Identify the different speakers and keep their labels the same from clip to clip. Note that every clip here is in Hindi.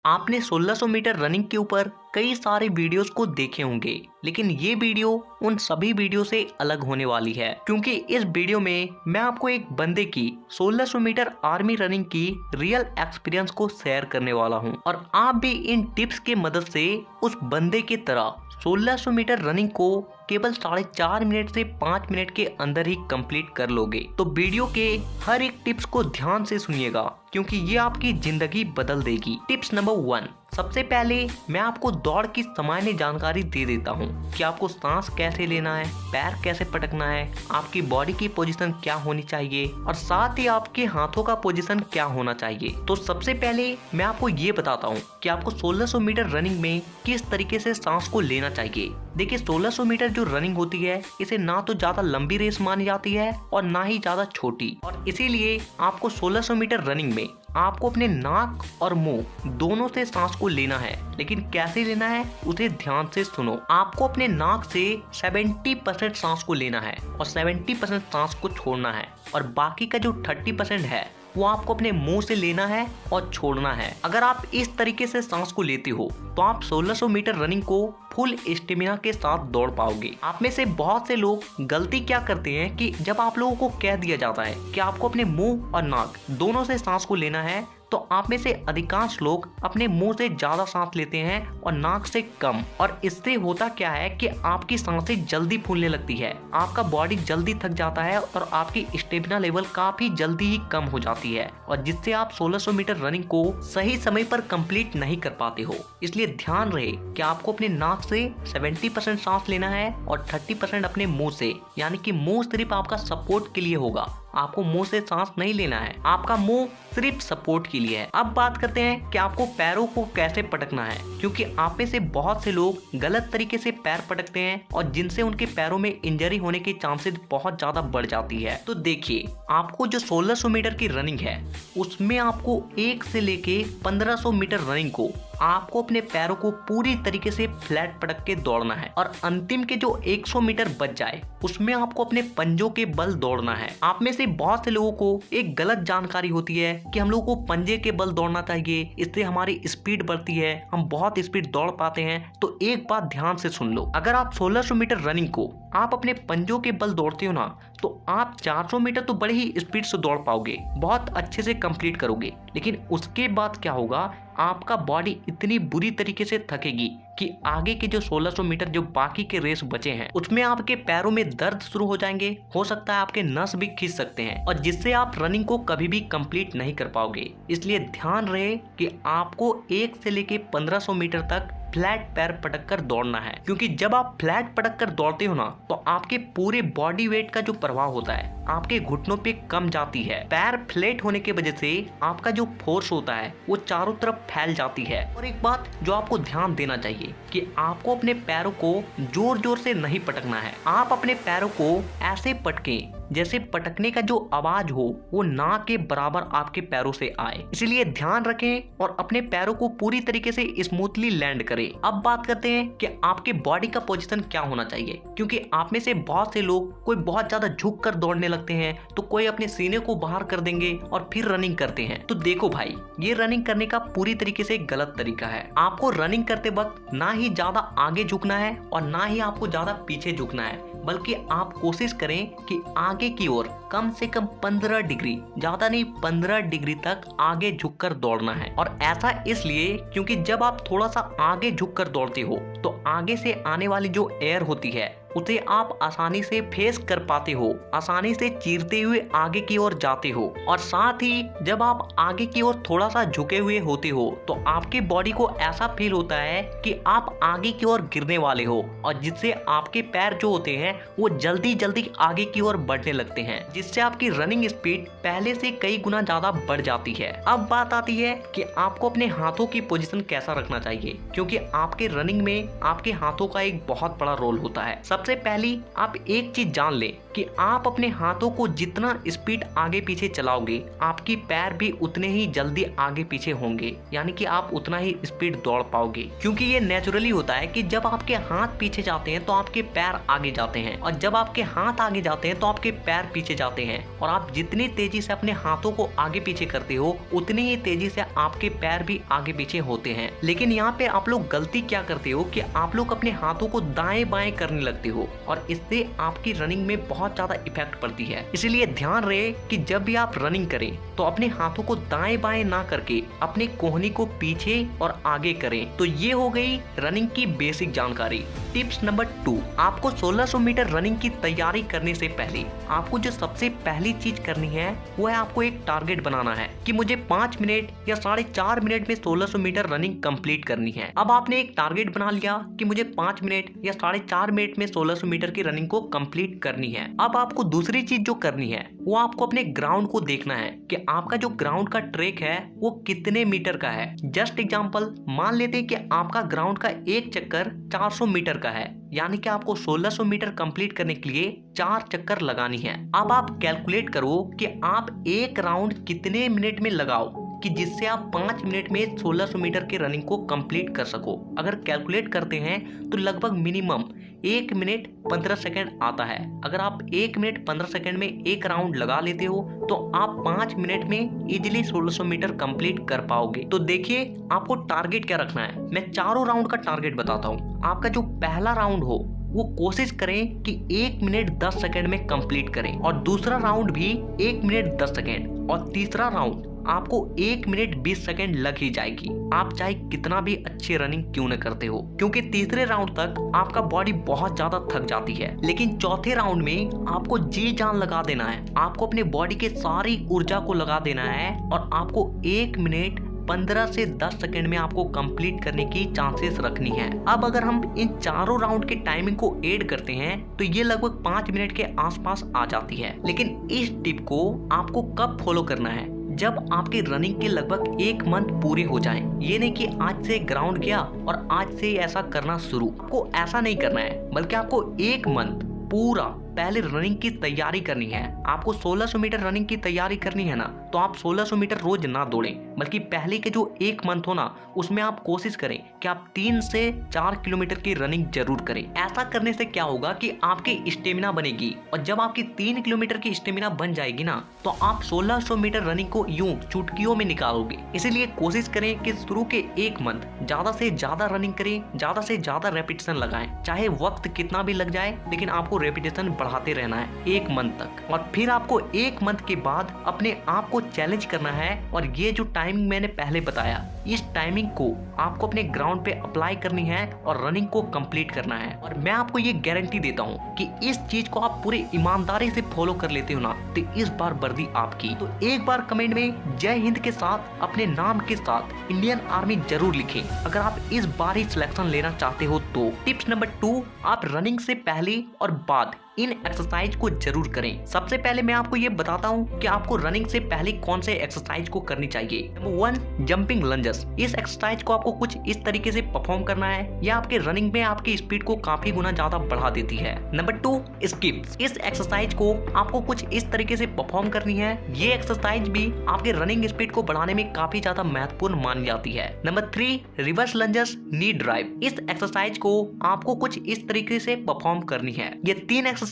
Speaker 1: आपने 1600 मीटर रनिंग के ऊपर कई सारे वीडियोस को देखे होंगे, लेकिन ये वीडियो उन सभी वीडियो से अलग होने वाली है, क्योंकि इस वीडियो में मैं आपको एक बंदे की 1600 मीटर आर्मी रनिंग की रियल एक्सपीरियंस को शेयर करने वाला हूं और आप भी इन टिप्स के मदद से उस बंदे की तरह 1600 मीटर रनिंग को केवल 4.5 मिनट से 5 मिनट के अंदर ही कंप्लीट कर लोगे। तो वीडियो के हर एक टिप्स को ध्यान से सुनिएगा, क्योंकि ये आपकी जिंदगी बदल देगी। टिप्स नंबर 1, सबसे पहले मैं आपको दौड़ की सामान्य जानकारी दे देता हूँ कि आपको सांस कैसे लेना है, पैर कैसे पटकना है, आपकी बॉडी की पोजीशन क्या होनी चाहिए और साथ ही आपके हाथों का पोजीशन क्या होना चाहिए। तो सबसे पहले मैं आपको ये बताता हूँ कि आपको 1600 मीटर रनिंग में किस तरीके से सांस को लेना चाहिए। देखिए, 1600 मीटर जो रनिंग होती है इसे ना तो ज्यादा लंबी रेस मानी जाती है और ना ही ज्यादा छोटी, और इसीलिए आपको 1600 मीटर रनिंग में आपको अपने नाक और मुंह दोनों से सांस को लेना है। लेकिन कैसे लेना है उसे ध्यान से सुनो। आपको अपने नाक से 70% सांस को लेना है और 70% सांस को छोड़ना है, और बाकी का जो 30% है वो आपको अपने मुंह से लेना है और छोड़ना है। अगर आप इस तरीके से सांस को लेते हो तो आप 1600 मीटर रनिंग को फुल स्टेमिना के साथ दौड़ पाओगे। आप में से बहुत से लोग गलती क्या करते हैं कि जब आप लोगों को कह दिया जाता है कि आपको अपने मुंह और नाक दोनों से सांस को लेना है, तो आप में से अधिकांश लोग अपने मुंह से ज्यादा सांस लेते हैं और नाक से कम, और इससे होता क्या है कि आपकी सांसें जल्दी फूलने लगती है, आपका बॉडी जल्दी थक जाता है और आपकी स्टेमिना लेवल काफी जल्दी ही कम हो जाती है, और जिससे आप 1600 मीटर रनिंग को सही समय पर कंप्लीट नहीं कर पाते हो। इसलिए ध्यान रहे कि आपको अपने नाक से 70% सांस लेना है और 30% अपने मुंह से, यानी कि मुंह सिर्फ आपका सपोर्ट के लिए होगा, आपको मुंह से सांस नहीं लेना है, आपका मुंह सिर्फ सपोर्ट के लिए है। अब बात करते हैं कि आपको पैरों को कैसे पटकना है, क्योंकि आप में से बहुत से लोग गलत तरीके से पैर पटकते हैं और जिनसे उनके पैरों में इंजरी होने के चांसेस बहुत ज्यादा बढ़ जाती है। तो देखिए, आपको जो 1600 मीटर की रनिंग है उसमें आपको 1 से लेके 1500 मीटर रनिंग को आपको अपने पैरों को पूरी तरीके से फ्लैट पटक के दौड़ना है, और अंतिम के जो 100 मीटर बच जाए उसमें आपको अपने पंजों के बल दौड़ना है। आप में से बहुत से लोगों को एक गलत जानकारी होती है कि हम लोगों को पंजे के बल दौड़ना चाहिए, इससे हमारी स्पीड बढ़ती है, हम बहुत स्पीड दौड़ पाते हैं। तो एक बात ध्यान से सुन लो, अगर आप 1600 मीटर रनिंग को आप अपने पंजों के बल दौड़ते हो ना, तो आप 400 मीटर तो बड़े ही स्पीड से दौड़ पाओगे, बहुत अच्छे से कंप्लीट करोगे, लेकिन उसके बाद क्या होगा, आपका बॉडी इतनी बुरी तरीके से थकेगी कि आगे के जो 1600 मीटर जो बाकी के रेस बचे हैं उसमें आपके पैरों में दर्द शुरू हो जाएंगे, हो सकता है आपके नस भी खींच सकते हैं, और जिससे आप रनिंग को कभी भी कंप्लीट नहीं कर पाओगे। इसलिए ध्यान रहे कि आपको 1 से लेके 1500 मीटर तक फ्लैट पैर पटक कर दौड़ना है, क्योंकि जब आप फ्लैट पटक कर दौड़ते हो ना, तो आपके पूरे बॉडी वेट का जो प्रभाव होता है आपके घुटनों पे कम जाती है। पैर फ्लैट होने की वजह से आपका जो फोर्स होता है वो चारों तरफ फैल जाती है। और एक बात जो आपको ध्यान देना चाहिए कि आपको अपने पैरों को जोर जोर से नहीं पटकना है, आप अपने पैरों को ऐसे पटकें जैसे पटकने का जो आवाज हो वो ना के बराबर आपके पैरों से आए। इसलिए ध्यान रखें और अपने पैरों को पूरी तरीके से स्मूथली लैंड करें। अब बात करते हैं कि आपके बॉडी का पोजीशन क्या होना चाहिए, क्योंकि आप में से बहुत से लोग कोई बहुत ज्यादा झुक कर दौड़ने लगते हैं, तो कोई अपने सीने को बाहर कर देंगे और फिर रनिंग करते हैं। तो देखो भाई, ये रनिंग करने का पूरी तरीके से गलत तरीका है। आपको रनिंग करते वक्त ना ही ज्यादा आगे झुकना है और ना ही आपको ज्यादा पीछे झुकना है, बल्कि आप कोशिश करें कि आगे की ओर कम से कम 15 डिग्री, ज्यादा नहीं 15 डिग्री तक आगे झुककर दौड़ना है। और ऐसा इसलिए क्योंकि जब आप थोड़ा सा आगे झुककर दौड़ते हो तो आगे से आने वाली जो एयर होती है उसे आप आसानी से फेस कर पाते हो, आसानी से चीरते हुए आगे की ओर जाते हो। और साथ ही जब आप आगे की ओर थोड़ा सा झुके हुए होते हो तो आपके बॉडी को ऐसा फील होता है कि आप आगे की ओर गिरने वाले हो, और जिससे आपके पैर जो होते हैं वो जल्दी जल्दी आगे की ओर बढ़ने लगते हैं, जिससे आपकी रनिंग स्पीड पहले से कई गुना ज्यादा बढ़ जाती है। अब बात आती है कि आपको अपने हाथों की पोजीशन कैसा रखना चाहिए, क्योंकि आपके रनिंग में आपके हाथों का एक बहुत बड़ा रोल होता है। सबसे पहली आप एक चीज जान लें कि आप अपने हाथों को जितना स्पीड आगे पीछे चलाओगे आपकी पैर भी उतने ही जल्दी आगे पीछे होंगे, यानी कि आप उतना ही स्पीड दौड़ पाओगे। क्योंकि ये नेचुरली होता है कि जब आपके हाथ पीछे जाते हैं तो आपके पैर आगे जाते हैं, और जब आपके हाथ आगे जाते हैं तो आपके पैर पीछे जाते हैं। और आप जितनी तेजी से अपने हाथों को आगे पीछे करते हो उतनी ही तेजी से आपके पैर भी आगे पीछे होते हैं। लेकिन यहाँ पे आप लोग गलती क्या करते हो कि आप लोग अपने हाथों को दाएं बाएं करने लगते हो, और इससे आपकी रनिंग में बहुत ज्यादा इफेक्ट पड़ती है। इसलिए ध्यान रहे कि जब भी आप रनिंग करें तो अपने हाथों को दाएं बाएं ना करके अपने कोहनी को पीछे और आगे करें। तो ये हो गई रनिंग की बेसिक जानकारी। टिप्स नंबर 2, आपको 1600 मीटर रनिंग की तैयारी करने से पहले आपको जो सबसे पहली चीज करनी है वो है आपको एक टारगेट बनाना है कि मुझे 5 मिनट या 4.5 मिनट में 1600 मीटर रनिंग कंप्लीट करनी है। अब आपने एक टारगेट बना लिया कि मुझे 5 मिनट या 4.5 मिनट में 1600 मीटर की रनिंग को कंप्लीट करनी है। अब आपको दूसरी चीज जो करनी है वो आपको अपने ग्राउंड को देखना है कि आपका जो ग्राउंड का ट्रैक है वो कितने मीटर का है। जस्ट एग्जांपल मान लेते हैं कि आपका ग्राउंड का एक चक्कर 400 मीटर का है, यानी कि आपको 1600 मीटर कंप्लीट करने के लिए 4 चक्कर लगानी है। अब आप कैलकुलेट करो कि आप एक राउंड कितने मिनट में लगाओ कि जिससे आप 5 मिनट में 1600 मीटर की रनिंग को कंप्लीट कर सको। अगर कैलकुलेट करते हैं तो लगभग मिनिमम 1 मिनट 15 सेकंड आता है। अगर आप 1 मिनट 15 सेकंड में एक राउंड लगा लेते हो तो आप 5 मिनट में इजीली 1600 मीटर कंप्लीट कर पाओगे। तो देखिए आपको टारगेट क्या रखना है। मैं चारों राउंड का टारगेट बताता हूँ। आपका जो पहला राउंड हो वो कोशिश करें कि 1 मिनट 10 सेकंड में कंप्लीट करें, और दूसरा राउंड भी 1 मिनट 10 सेकंड, और तीसरा राउंड आपको 1 मिनट 20 सेकंड लग ही जाएगी। आप चाहे कितना भी अच्छी रनिंग क्यों न करते हो, क्योंकि तीसरे राउंड तक आपका बॉडी बहुत ज्यादा थक जाती है। लेकिन चौथे राउंड में आपको जी जान लगा देना है। आपको अपने बॉडी के सारी ऊर्जा को लगा देना है, और आपको 1 मिनट 15 से 10 सेकंड में आपको कंप्लीट करने की चांसेस रखनी है। अब अगर हम इन चारों राउंड के टाइमिंग को ऐड करते हैं तो ये लगभग 5 मिनट के आसपास आ जाती है। लेकिन इस टिप को आपको कब फॉलो करना है? जब आपकी रनिंग के लगभग 1 मंथ पूरे हो जाएं। ये नहीं कि आज से ग्राउंड गया और आज से ऐसा करना शुरू। आपको ऐसा नहीं करना है, बल्कि आपको 1 मंथ पूरा पहले रनिंग की तैयारी करनी है। आपको 1600 मीटर रनिंग की तैयारी करनी है ना, तो आप 1600 मीटर रोज ना दौड़ें, बल्कि पहले के जो 1 मंथ हो ना उसमें आप कोशिश करें कि आप 3 से 4 किलोमीटर की रनिंग जरूर करें। ऐसा करने से क्या होगा कि आपकी स्टेमिना बनेगी, और जब आपकी 3 किलोमीटर की स्टेमिना बन जाएगी ना तो आप 1600 मीटर रनिंग को यूं चुटकियों में निकालोगे। इसीलिए कोशिश करें कि शुरू के 1 मंथ ज्यादा से ज्यादा रनिंग करें, ज्यादा से ज्यादा रेपिटेशन लगाएं, चाहे वक्त कितना भी लग जाए, लेकिन आपको रेपिटेशन बढ़ाते रहना है 1 मंथ तक। और फिर आपको 1 मंथ के बाद अपने आप को चैलेंज करना है, और ये जो टाइमिंग मैंने पहले बताया इस टाइमिंग को आपको अपने ग्राउंड पे अप्लाई करनी है और रनिंग को कंप्लीट करना है। और मैं आपको ये गारंटी देता हूँ कि इस चीज को आप पूरी ईमानदारी से फॉलो कर लेते हो ना तो इस बार वर्दी आपकी। तो एक बार कमेंट में जय हिंद के साथ अपने नाम के साथ इंडियन आर्मी जरूर लिखें अगर आप इस बार ही सिलेक्शन लेना चाहते हो तो। टिप्स नंबर 2, आप रनिंग से पहले और बाद इन एक्सरसाइज को जरूर करें। सबसे पहले मैं आपको ये बताता हूँ कि आपको रनिंग से पहले कौन से एक्सरसाइज को करनी चाहिए। Number 1, jumping lunges. इस एक्सरसाइज को आपको कुछ इस तरीके से परफॉर्म करना है, यह आपके रनिंग में आपकी स्पीड को काफी गुना ज्यादा बढ़ा देती है। Number 2, skips. इस एक्सरसाइज को आपको कुछ इस तरीके से परफॉर्म करनी है, ये एक्सरसाइज भी आपके रनिंग स्पीड को बढ़ाने में काफी ज्यादा महत्वपूर्ण मानी जाती है। नंबर 3, रिवर्स लंजेस नी ड्राइव। इस एक्सरसाइज को आपको कुछ इस तरीके से परफॉर्म करनी है। ये 3 एक्सरसाइज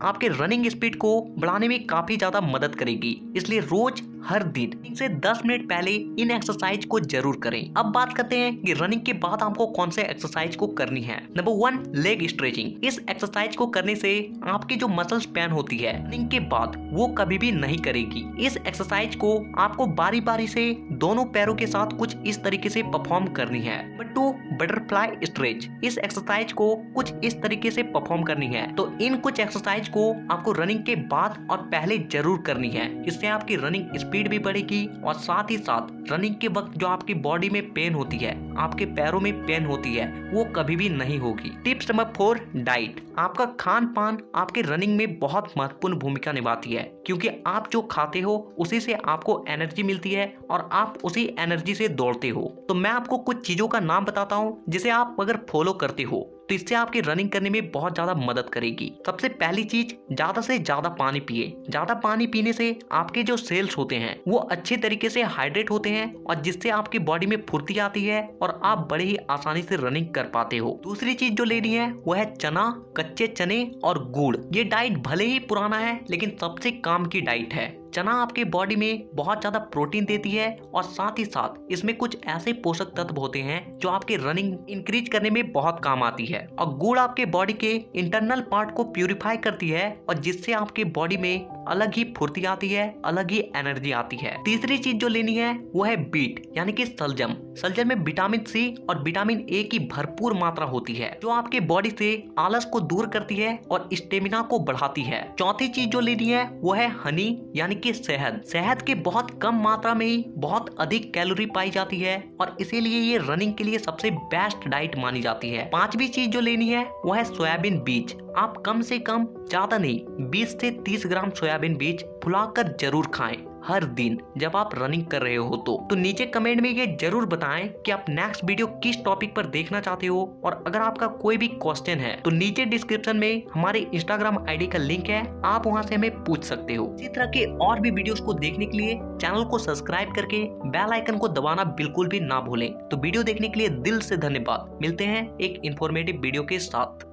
Speaker 1: आपके रनिंग स्पीड को बढ़ाने में काफी ज्यादा मदद करेगी, इसलिए रोज हर दिन से 10 मिनट पहले इन एक्सरसाइज को जरूर करें। अब बात करते हैं कि रनिंग के बाद आपको कौन से एक्सरसाइज को करनी है। Number 1, leg stretching. इस एक्सरसाइज को करने से आपकी जो मसल्स पेन होती है रनिंग के बाद वो कभी भी नहीं करेगी। इस एक्सरसाइज को आपको बारी बारी से दोनों पैरों के साथ कुछ इस तरीके से परफॉर्म करनी है। Number 2, butterfly stretch. इस एक्सरसाइज को कुछ इस तरीके से परफॉर्म करनी है। तो इन कुछ एक्सरसाइज को आपको रनिंग के बाद और पहले जरूर करनी है। इससे आपकी रनिंग स्पीड भी बढ़ेगी और साथ ही साथ रनिंग के वक्त जो आपकी बॉडी में पेन होती है, आपके पैरों में पेन होती है, वो कभी भी नहीं होगी। Tips number 4, diet. आपका खान पान आपके रनिंग में बहुत महत्वपूर्ण भूमिका निभाती है, क्योंकि आप जो खाते हो उसी से आपको एनर्जी मिलती है और आप उसी एनर्जी से दौड़ते हो। तो मैं आपको कुछ चीजों का नाम बताता हूँ जिसे आप अगर फॉलो करते हो तो इससे आपकी रनिंग करने में बहुत ज्यादा मदद करेगी। सबसे पहली चीज, ज्यादा से ज्यादा पानी पिए। ज्यादा पानी पीने से आपके जो सेल्स होते हैं वो अच्छे तरीके से हाइड्रेट होते हैं और जिससे आपकी बॉडी में फुर्ती आती है और आप बड़े ही आसानी से रनिंग कर पाते हो। दूसरी चीज जो लेनी है वो है चना, कच्चे चने और गुड़। ये डाइट भले ही पुराना है लेकिन सबसे काम की डाइट है। चना आपके बॉडी में बहुत ज्यादा प्रोटीन देती है और साथ ही साथ इसमें कुछ ऐसे पोषक तत्व होते हैं जो आपके रनिंग इंक्रीज करने में बहुत काम आती है। और गुड़ आपके बॉडी के इंटरनल पार्ट को प्यूरिफाई करती है और जिससे आपके बॉडी में अलग ही फुर्ती आती है, अलग ही एनर्जी आती है। तीसरी चीज जो लेनी है वो है बीट यानी कि सलजम। सलजम में विटामिन सी और विटामिन ए की भरपूर मात्रा होती है जो आपके बॉडी से आलस को दूर करती है और स्टेमिना को बढ़ाती है। चौथी चीज जो लेनी है वो है हनी यानी कि शहद। शहद के बहुत कम मात्रा में ही बहुत अधिक कैलोरी पाई जाती है और इसीलिए ये रनिंग के लिए सबसे बेस्ट डाइट मानी जाती है। पांचवी चीज जो लेनी है वो है सोयाबीन बीज। आप कम से कम, ज्यादा नहीं, 20 से 30 ग्राम सोयाबीन बीज फुलाकर जरूर खाएं हर दिन जब आप रनिंग कर रहे हो। तो नीचे कमेंट में ये जरूर बताएं कि आप नेक्स्ट वीडियो किस टॉपिक पर देखना चाहते हो। और अगर आपका कोई भी क्वेश्चन है तो नीचे डिस्क्रिप्शन में हमारे इंस्टाग्राम आईडी का लिंक है, आप वहां से हमें पूछ सकते हो। इसी तरह के और भी वीडियोस को देखने के लिए चैनल को सब्सक्राइब करके बेल आइकन को दबाना बिल्कुल भी ना भूलें। तो वीडियो देखने के लिए दिल से धन्यवाद। मिलते हैं एक इंफॉर्मेटिव वीडियो के साथ।